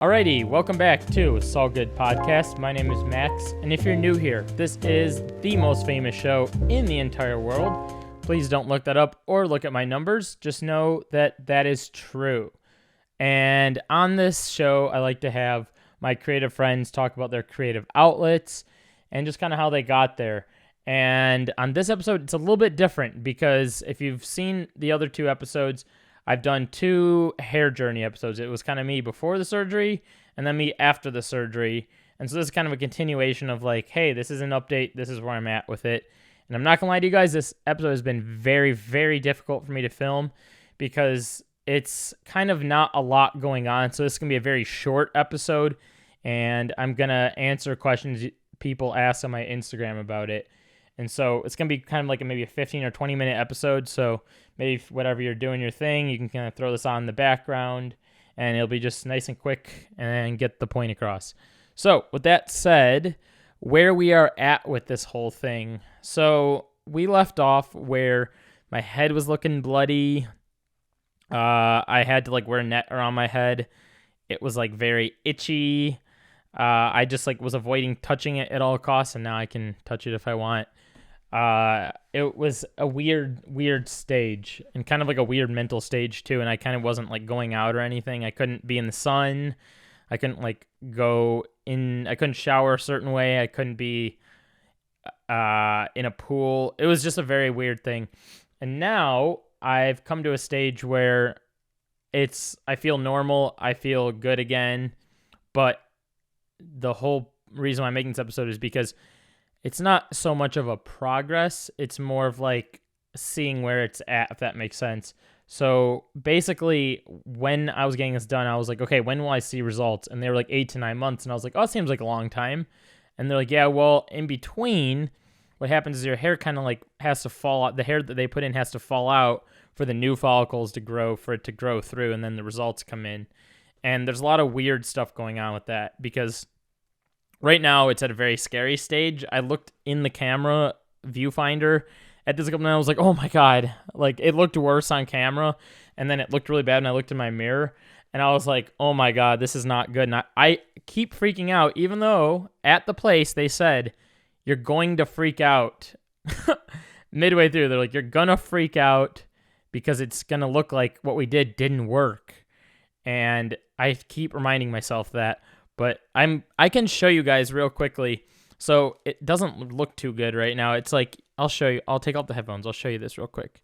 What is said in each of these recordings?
Alrighty, welcome back to It's All Good Podcast. My name is Max, and if you're new here, this is the most famous show in the entire world. Please don't look that up or look at my numbers. Just know that that is true. And on this show, I like to have my creative friends talk about their creative outlets and just kind of how they got there. And on this episode, it's a little bit different because if you've seen the other two episodes, I've done two hair journey episodes. It was kind of me before the surgery and then me after the surgery. And so this is kind of a continuation of like, hey, this is an update. This is where I'm at with it. And I'm not going to lie to you guys, this episode has been very, very difficult for me to film because it's kind of not a lot going on. So this is going to be a very short episode. And I'm going to answer questions people ask on my Instagram about it. And so it's going to be kind of like maybe a 15 or 20 minute episode. So maybe whatever you're doing your thing, you can kind of throw this on in the background and it'll be just nice and quick and get the point across. So with that said, where we are at with this whole thing. So we left off where my head was looking bloody. I had to like wear a net around my head. It was like very itchy. I just like was avoiding touching it at all costs, and now I can touch it if I want. It was a weird stage and kind of like a weird mental stage too. And I kind of wasn't like going out or anything. I couldn't be in the sun. I couldn't like go in. I couldn't shower a certain way. I couldn't be, in a pool. It was just a very weird thing. And now I've come to a stage where I feel normal. I feel good again. But the whole reason why I'm making this episode is because it's not so much of a progress. It's more of like seeing where it's at, if that makes sense. So basically, when I was getting this done, I was like, okay, when will I see results? And they were like 8 to 9 months. And I was like, oh, it seems like a long time. And they're like, yeah, well, in between, what happens is your hair kind of like has to fall out. The hair that they put in has to fall out for the new follicles to grow, for it to grow through, and then the results come in. And there's a lot of weird stuff going on with that because right now, it's at a very scary stage. I looked in the camera viewfinder at this couple, and I was like, oh my God. Like, it looked worse on camera, and then it looked really bad, and I looked in my mirror, and I was like, oh my God, this is not good. And I keep freaking out, even though at the place they said, you're going to freak out. Midway through, they're like, you're going to freak out because it's going to look like what we did didn't work. And I keep reminding myself that. But I can show you guys real quickly. So it doesn't look too good right now. It's like, I'll show you. I'll take off the headphones. I'll show you this real quick.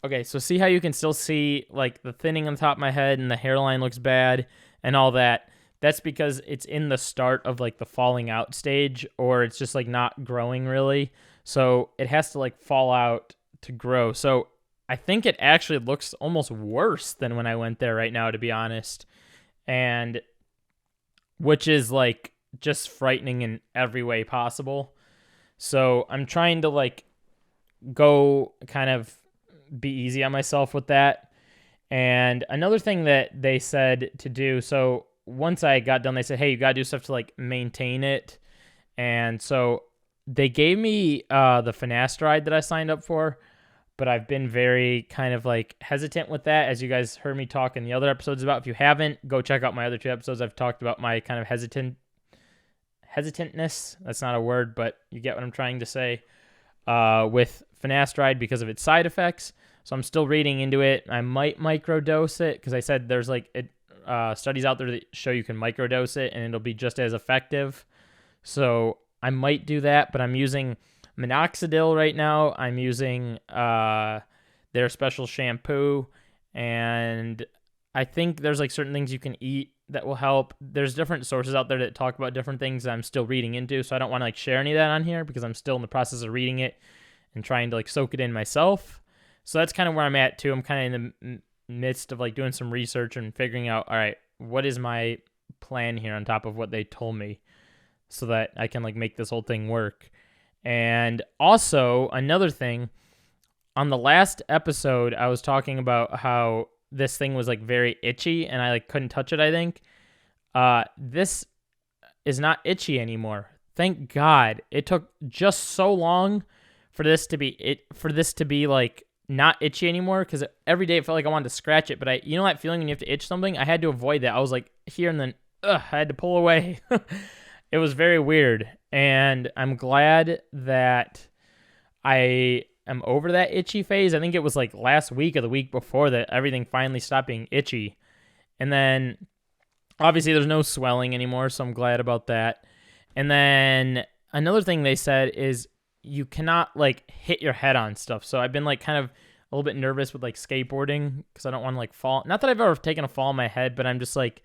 Okay, so see how you can still see like the thinning on the top of my head and the hairline looks bad and all that. That's because it's in the start of like the falling out stage, or it's just like not growing really. So it has to like fall out to grow. So I think it actually looks almost worse than when I went there right now, to be honest. And which is like just frightening in every way possible. So I'm trying to like go kind of be easy on myself with that. And another thing that they said to do, so once I got done, they said, hey, you got to do stuff to like maintain it. And so they gave me the finasteride that I signed up for. But I've been very kind of like hesitant with that, as you guys heard me talk in the other episodes about. If you haven't, go check out my other two episodes. I've talked about my kind of hesitantness. That's not a word, but you get what I'm trying to say with finasteride because of its side effects. So I'm still reading into it. I might microdose it because I said there's like studies out there that show you can microdose it and it'll be just as effective. So I might do that, but I'm using Minoxidil right now. I'm using their special shampoo, and I think there's like certain things you can eat that will help. There's different sources out there that talk about different things that I'm still reading into, so I don't want to like share any of that on here because I'm still in the process of reading it and trying to like soak it in myself. So that's kind of where I'm at too. I'm kind of in the midst of like doing some research and figuring out, all right, what is my plan here on top of what they told me so that I can like make this whole thing work. And also, another thing, on the last episode, I was talking about how this thing was like very itchy and I like couldn't touch it, I think. This is not itchy anymore. Thank God. It took just so long for this to be like not itchy anymore because every day it felt like I wanted to scratch it. But you know that feeling when you have to itch something? I had to avoid that. I was like here and then I had to pull away. It was very weird. And I'm glad that I am over that itchy phase. I think it was like last week or the week before that everything finally stopped being itchy. And then obviously there's no swelling anymore, so I'm glad about that. And then another thing they said is you cannot like hit your head on stuff. So I've been like kind of a little bit nervous with like skateboarding because I don't want to like fall. Not that I've ever taken a fall on my head, but I'm just like,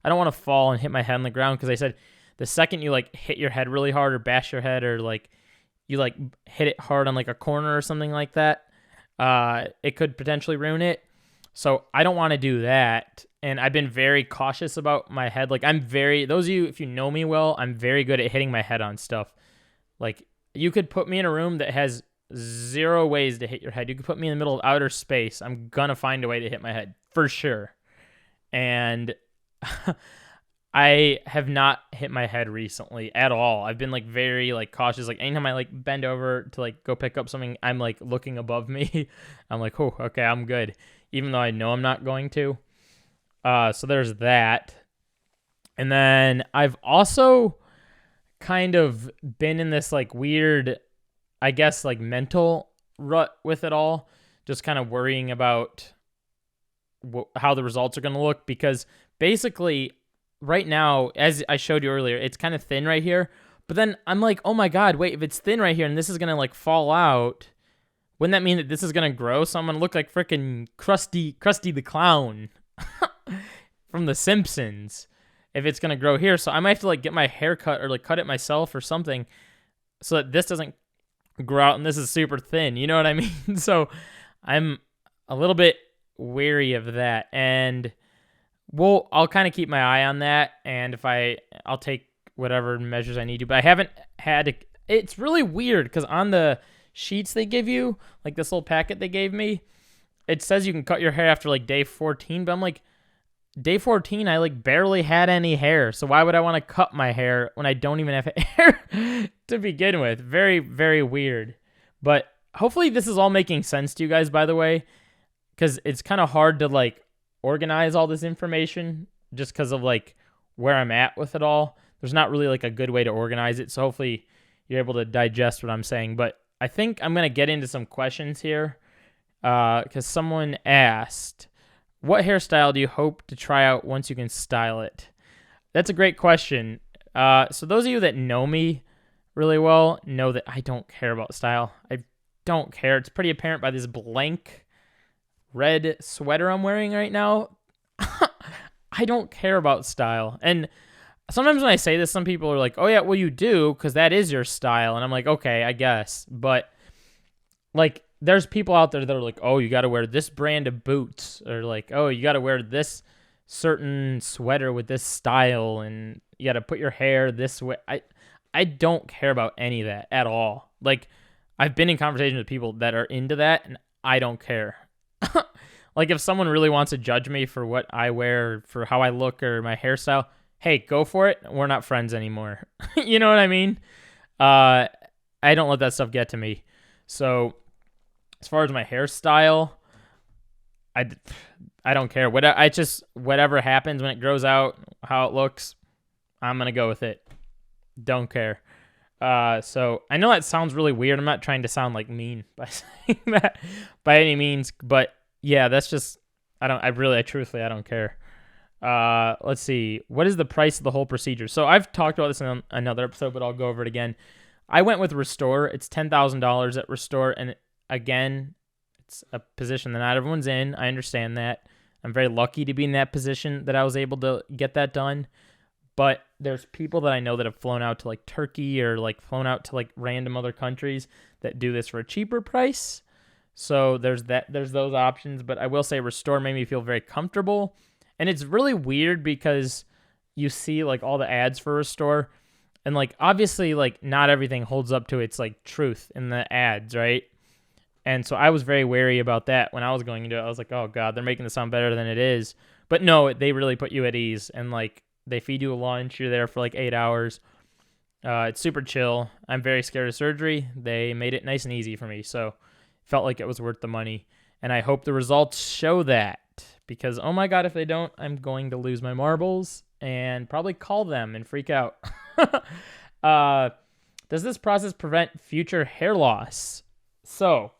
I don't want to fall and hit my head on the ground because they said the second you like hit your head really hard or bash your head or like you like hit it hard on like a corner or something like that, it could potentially ruin it. So I don't want to do that. And I've been very cautious about my head. Like those of you, if you know me well, I'm very good at hitting my head on stuff. Like you could put me in a room that has 0 ways to hit your head. You could put me in the middle of outer space. I'm going to find a way to hit my head for sure. And I have not hit my head recently at all. I've been like very like cautious. Like anytime I like bend over to like go pick up something, I'm like looking above me. I'm like, oh, okay, I'm good. Even though I know I'm not going to. So there's that. And then I've also kind of been in this like weird, I guess like mental rut with it all. Just kind of worrying about how the results are going to look. Because basically right now, as I showed you earlier, it's kind of thin right here. But then I'm like, oh my God, wait, if it's thin right here and this is going to like fall out, wouldn't that mean that this is going to grow? So I'm going to look like freaking Krusty the Clown from The Simpsons if it's going to grow here. So I might have to like get my hair cut or like cut it myself or something so that this doesn't grow out and this is super thin. You know what I mean? So I'm a little bit wary of that. And I'll kind of keep my eye on that. And if I'll take whatever measures I need to. But I haven't had to. It's really weird because on the sheets they give you, like this little packet they gave me, it says you can cut your hair after like day 14, but I'm like, day 14, I like barely had any hair. So why would I want to cut my hair when I don't even have hair to begin with? Very, very weird. But hopefully this is all making sense to you guys, by the way, because it's kind of hard to like organize all this information just because of like where I'm at with it all. There's not really like a good way to organize it. So hopefully you're able to digest what I'm saying. But I think I'm going to get into some questions here because someone asked, what hairstyle do you hope to try out once you can style it? That's a great question. So those of you that know me really well know that I don't care about style. I don't care. It's pretty apparent by this blank red sweater I'm wearing right now. I don't care about style. And sometimes when I say this, some people are like, oh yeah, well you do, because that is your style. And I'm like, okay, I guess. But like, there's people out there that are like, oh, you got to wear this brand of boots, or like, oh, you got to wear this certain sweater with this style, and you got to put your hair this way. I don't care about any of that at all. Like, I've been in conversations with people that are into that, and I don't care. Like, if someone really wants to judge me for what I wear, for how I look, or my hairstyle, hey, go for it. We're not friends anymore. You know what I mean? I don't let that stuff get to me. So as far as my hairstyle, I don't care. Whatever happens when it grows out, how it looks, I'm going to go with it. Don't care. So I know that sounds really weird. I'm not trying to sound like mean by saying that by any means, but yeah, that's just, I truthfully, I don't care. Let's see. What is the price of the whole procedure? So I've talked about this in another episode, but I'll go over it again. I went with Restore. It's $10,000 at Restore. And again, it's a position that not everyone's in. I understand that. I'm very lucky to be in that position that I was able to get that done. But there's people that I know that have flown out to like Turkey or like flown out to like random other countries that do this for a cheaper price. So there's those options. But I will say Restore made me feel very comfortable. And it's really weird because you see like all the ads for Restore. And like obviously like not everything holds up to its like truth in the ads, right? And so I was very wary about that when I was going into it. I was like, oh God, they're making this sound better than it is. But no, they really put you at ease. And like they feed you a lunch. You're there for like 8 hours. It's super chill. I'm very scared of surgery. They made it nice and easy for me. So felt like it was worth the money. And I hope the results show that, because, oh my God, if they don't, I'm going to lose my marbles and probably call them and freak out. Does this process prevent future hair loss? So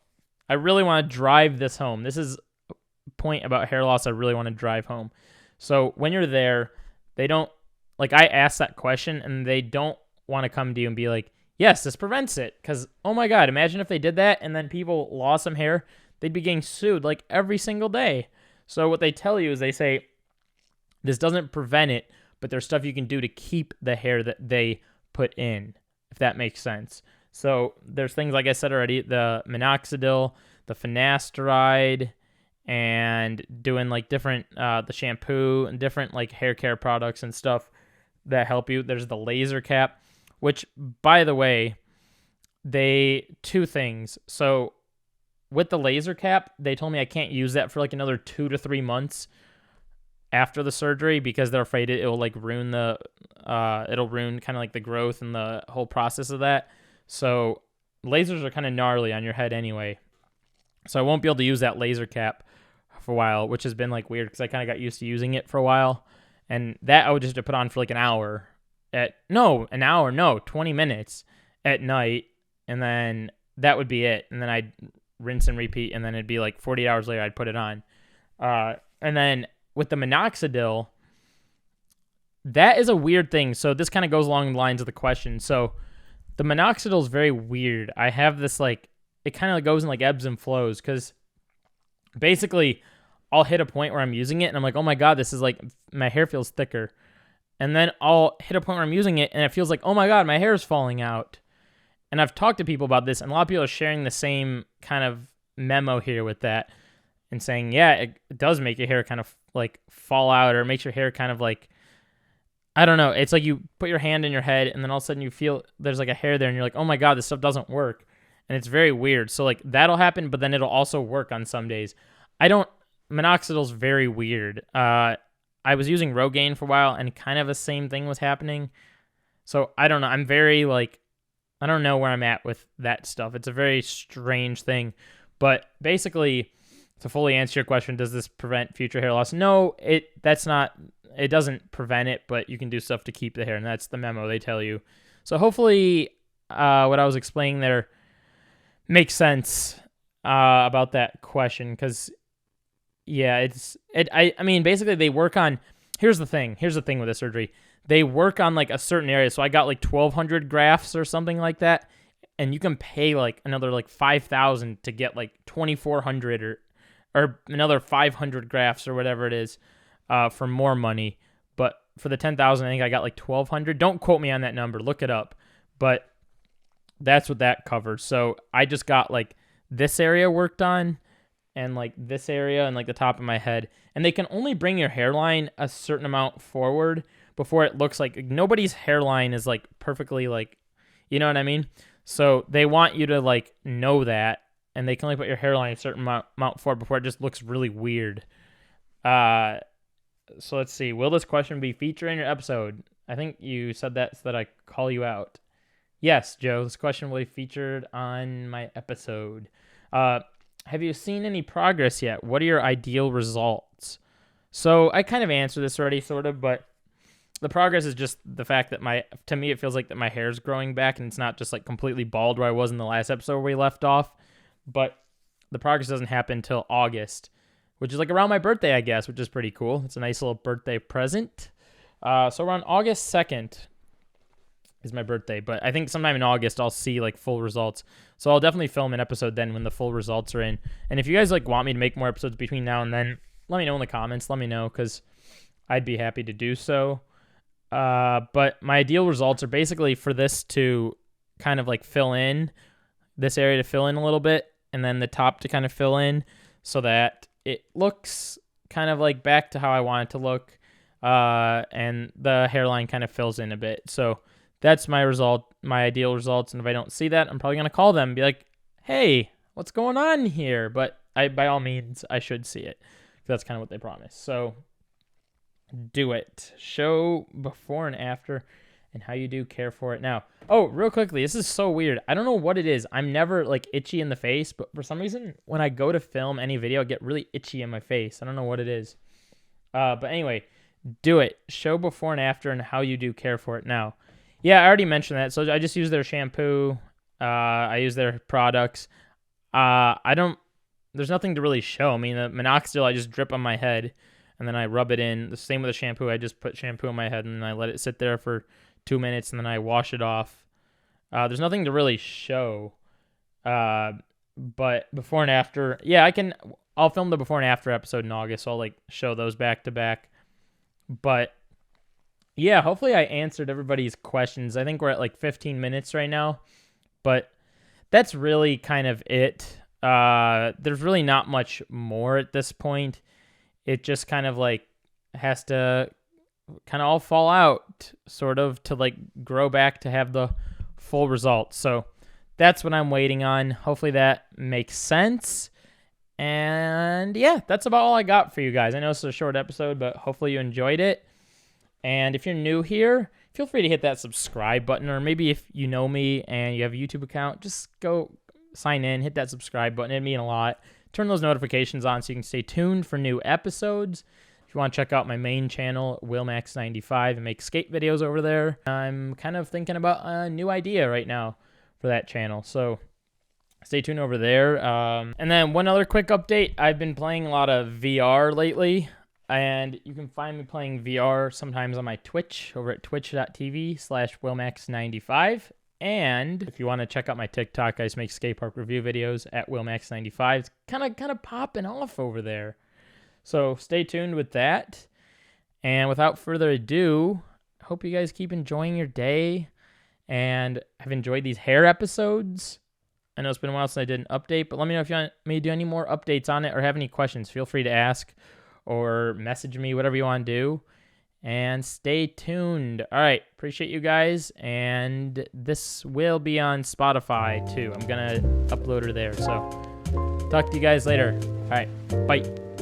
I really want to drive this home. This is a point about hair loss I really want to drive home. So when you're there, they don't, like, I asked that question and they don't want to come to you and be like, yes, this prevents it. Because, oh my God, imagine if they did that and then people lost some hair, they'd be getting sued like every single day. So what they tell you is they say, this doesn't prevent it, but there's stuff you can do to keep the hair that they put in, if that makes sense. So there's things, like I said already, the Minoxidil, the finasteride, and doing like different, the shampoo and different like hair care products and stuff that help you. There's the laser cap, which, by the way, two things. So with the laser cap, they told me I can't use that for like another 2 to 3 months after the surgery, because they're afraid it will like ruin it'll ruin kind of like the growth and the whole process of that. So lasers are kind of gnarly on your head anyway. So I won't be able to use that laser cap for a while, which has been like weird because I kind of got used to using it for a while. And that I would just have to put on for like 20 minutes at night. And then that would be it. And then I'd rinse and repeat. And then it'd be like 48 hours later, I'd put it on. And then with the Minoxidil, that is a weird thing. So this kind of goes along the lines of the question. So the Minoxidil is very weird. I have this like, it kind of goes in like ebbs and flows, because basically I'll hit a point where I'm using it and I'm like, oh my God, this is like, my hair feels thicker. And then I'll hit a point where I'm using it and it feels like, oh my God, my hair is falling out. And I've talked to people about this, and a lot of people are sharing the same kind of memo here with that and saying, yeah, it does make your hair kind of like fall out, or it makes your hair kind of like, I don't know. It's like you put your hand in your head and then all of a sudden you feel there's like a hair there and you're like, oh my God, this stuff doesn't work. And it's very weird. So like that'll happen, but then it'll also work on some days. Minoxidil's very weird. I was using Rogaine for a while and kind of the same thing was happening. So I don't know. I'm very like, I don't know where I'm at with that stuff. It's a very strange thing. But basically, to fully answer your question, does this prevent future hair loss? No, it doesn't prevent it, but you can do stuff to keep the hair, and that's the memo they tell you. So hopefully what I was explaining there makes sense about that question, because yeah, I mean, basically they work on, here's the thing with the surgery. They work on like a certain area. So I got like 1,200 grafts or something like that, and you can pay like another like $5,000 to get like 2,400 or another 500 grafts or whatever it is for more money. But for the 10,000, I think I got like 1,200. Don't quote me on that number. Look it up. But that's what that covers. So I just got like this area worked on, and like this area and like the top of my head. And they can only bring your hairline a certain amount forward before it looks like nobody's hairline is like perfectly like, you know what I mean? So they want you to like know that, and they can only put your hairline a certain amount forward before it just looks really weird. So let's see. Will this question be featured in your episode? I think you said that so that I call you out. Yes, Joe, this question will be featured on my episode. Have you seen any progress yet? What are your ideal results? So I kind of answered this already, sort of, but the progress is just the fact that to me, it feels like that my hair is growing back, and it's not just like completely bald where I was in the last episode where we left off, but the progress doesn't happen until August, which is like around my birthday, I guess, which is pretty cool. It's a nice little birthday present. So around August 2nd is my birthday, but I think sometime in August I'll see like full results. So I'll definitely film an episode then when the full results are in. And if you guys like want me to make more episodes between now and then, let me know in the comments. Let me know, because I'd be happy to do so. But my ideal results are basically for this to kind of like fill in, this area to fill in a little bit, and then the top to kind of fill in so that it looks kind of like back to how I want it to look, and the hairline kind of fills in a bit. So that's my ideal results. And if I don't see that, I'm probably going to call them and be like, hey, what's going on here? But by all means, I should see it. That's kind of what they promise. So do it. Show before and after, and how you do care for it now. Oh, real quickly, this is so weird. I don't know what it is. I'm never like itchy in the face, but for some reason, when I go to film any video, I get really itchy in my face. I don't know what it is. But anyway, do it. Show before and after and how you do care for it now. Yeah, I already mentioned that. So I just use their shampoo. I use their products. There's nothing to really show. I mean, the Minoxidil, I just drip on my head and then I rub it in. The same with the shampoo. I just put shampoo on my head and then I let it sit there for 2 minutes and then I wash it off. There's nothing to really show. But before and after, yeah, I'll film the before and after episode in August. So I'll like show those back to back. But yeah, hopefully I answered everybody's questions. I think we're at like 15 minutes right now, but that's really kind of it. There's really not much more at this point. It just kind of like has to kind of all fall out sort of to like grow back to have the full result. So that's what I'm waiting on. Hopefully that makes sense. And yeah, that's about all I got for you guys. I know it's a short episode, but hopefully you enjoyed it. And if you're new here, feel free to hit that subscribe button, or maybe if you know me and you have a YouTube account, just go sign in, hit that subscribe button. It'd mean a lot. Turn those notifications on so you can stay tuned for new episodes. If you want to check out my main channel, WillMax95, and make skate videos over there, I'm kind of thinking about a new idea right now for that channel. So stay tuned over there. And then one other quick update. I've been playing a lot of VR lately. And you can find me playing VR sometimes on my Twitch over at twitch.tv/WillMax95. And if you want to check out my TikTok, I just make skate park review videos at WillMax95. It's kind of popping off over there. So stay tuned with that. And without further ado, I hope you guys keep enjoying your day and have enjoyed these hair episodes. I know it's been a while since I did an update, but let me know if you want me to do any more updates on it or have any questions. Feel free to ask or message me, whatever you want to do. And stay tuned. All right. Appreciate you guys. And this will be on Spotify too. I'm going to upload her there. So talk to you guys later. All right. Bye.